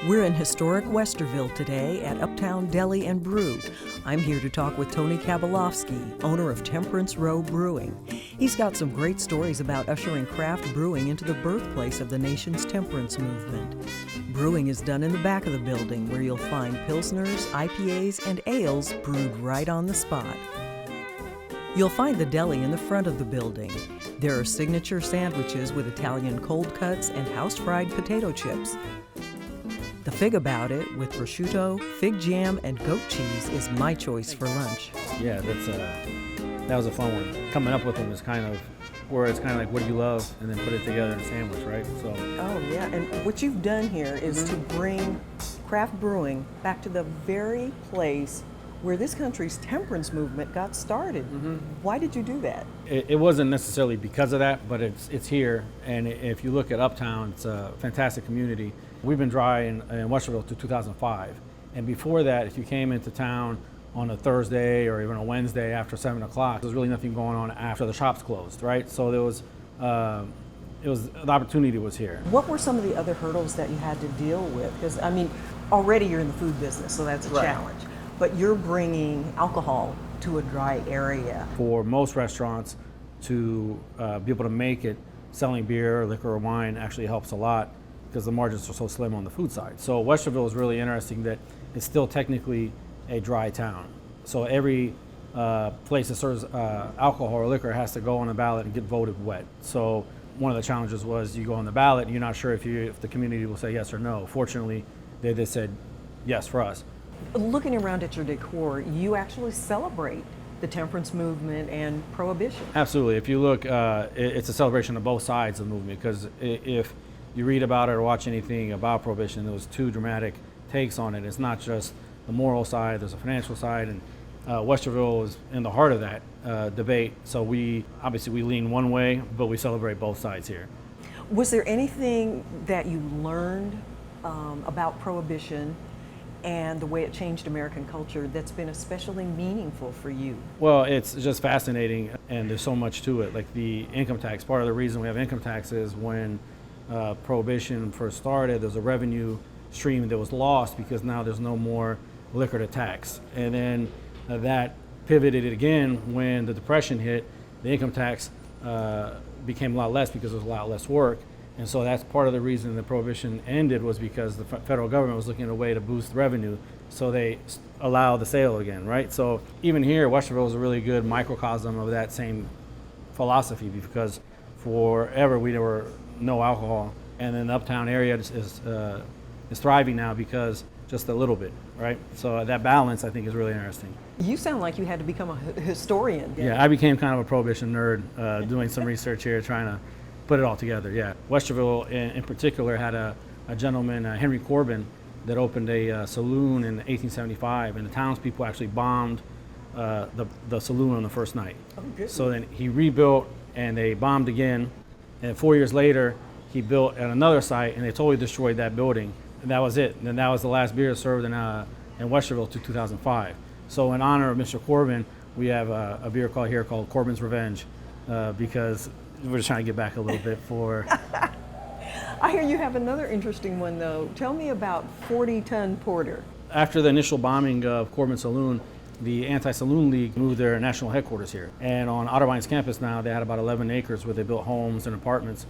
We're in historic Westerville today at Uptown Deli and Brew. I'm here to talk with Tony Kabalofsky, owner of Temperance Row Brewing. He's got some great stories about ushering craft brewing into the birthplace of the nation's temperance movement. Brewing is done in the back of the building, where you'll find pilsners, IPAs, and ales brewed right on the spot. You'll find the deli in the front of the building. There are signature sandwiches with Italian cold cuts and house-fried potato chips. The Fig About It with prosciutto, fig jam, and goat cheese is my choice for lunch. Yeah, that was a fun one. Coming up with them is kind of where it's kind of like, what do you love? And then put it together in a sandwich, right? So. Oh yeah, and what you've done here is to bring craft brewing back to the very place where this country's temperance movement got started. Why did you do that? It wasn't necessarily because of that, but it's here. And if you look at Uptown, it's a fantastic community. We've been dry in Westerville to 2005. And before that, if you came into town on a Thursday or even a Wednesday after 7 o'clock, there was really nothing going on after the shops closed, right? So the opportunity was here. What were some of the other hurdles that you had to deal with? Because I mean, already you're in the food business, so that's a challenge. But you're bringing alcohol to a dry area. For most restaurants to be able to make it, selling beer, liquor, or wine actually helps a lot because the margins are so slim on the food side. So Westerville is really interesting that it's still technically a dry town. So every place that serves alcohol or liquor has to go on the ballot and get voted wet. So one of the challenges was you go on the ballot and you're not sure if the community will say yes or no. Fortunately, they said yes for us. Looking around at your decor, you actually celebrate the temperance movement and prohibition. Absolutely. If you look, it's a celebration of both sides of the movement, because if you read about it or watch anything about prohibition, there was two dramatic takes on it. It's not just the moral side, there's a financial side, and Westerville is in the heart of that debate. So we lean one way, but we celebrate both sides here. Was there anything that you learned about prohibition and the way it changed American culture that's been especially meaningful for you? Well, it's just fascinating, and there's so much to it. Like the income tax, part of the reason we have income tax is when Prohibition first started, there's a revenue stream that was lost because now there's no more liquor to tax. And then that pivoted it again when the Depression hit. The income tax became a lot less because there was a lot less work. And so that's part of the reason the Prohibition ended, was because the federal government was looking at a way to boost revenue, so they allowed the sale again, right? So even here, Westerville is a really good microcosm of that same philosophy, because forever there were no alcohol, and then the Uptown area is thriving now because just a little bit, right? So that balance, I think, is really interesting. You sound like you had to become a historian. Yeah, I became kind of a Prohibition nerd doing some research here, trying to put it all together, yeah. Westerville in particular had a gentleman, Henry Corbin, that opened a saloon in 1875, and the townspeople actually bombed the saloon on the first night. Oh, good. So then he rebuilt, and they bombed again, and 4 years later, he built at another site, and they totally destroyed that building, and that was it. And then that was the last beer served in Westerville to 2005. So in honor of Mr. Corbin, we have a beer called Corbin's Revenge, because we're just trying to get back a little bit for... I hear you have another interesting one, though. Tell me about 40-ton porter. After the initial bombing of Corbin Saloon, the Anti-Saloon League moved their national headquarters here. And on Otterbeins campus now, they had about 11 acres where they built homes and apartments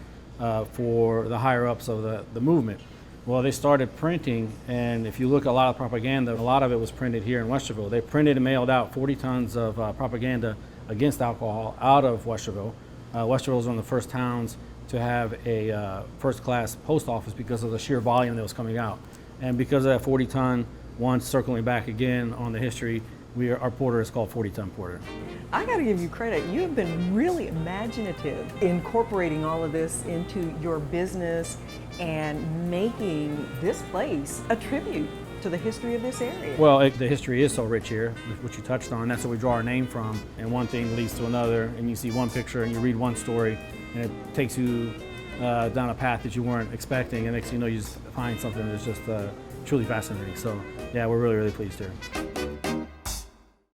for the higher-ups of the movement. Well, they started printing, and if you look at a lot of propaganda, a lot of it was printed here in Westerville. They printed and mailed out 40 tons of propaganda against alcohol out of Westerville. Westerville was one of the first towns to have a first-class post office because of the sheer volume that was coming out. And because of that 40-ton, once circling back again on the history, our porter is called 40-ton porter. I got to give you credit. You have been really imaginative, incorporating all of this into your business and making this place a tribute to the history of this area. Well, the history is so rich here, which you touched on. That's where we draw our name from, and one thing leads to another, and you see one picture and you read one story, and it takes you down a path that you weren't expecting, and next thing you know, you just find something that's just truly fascinating. So yeah, we're really, really pleased here.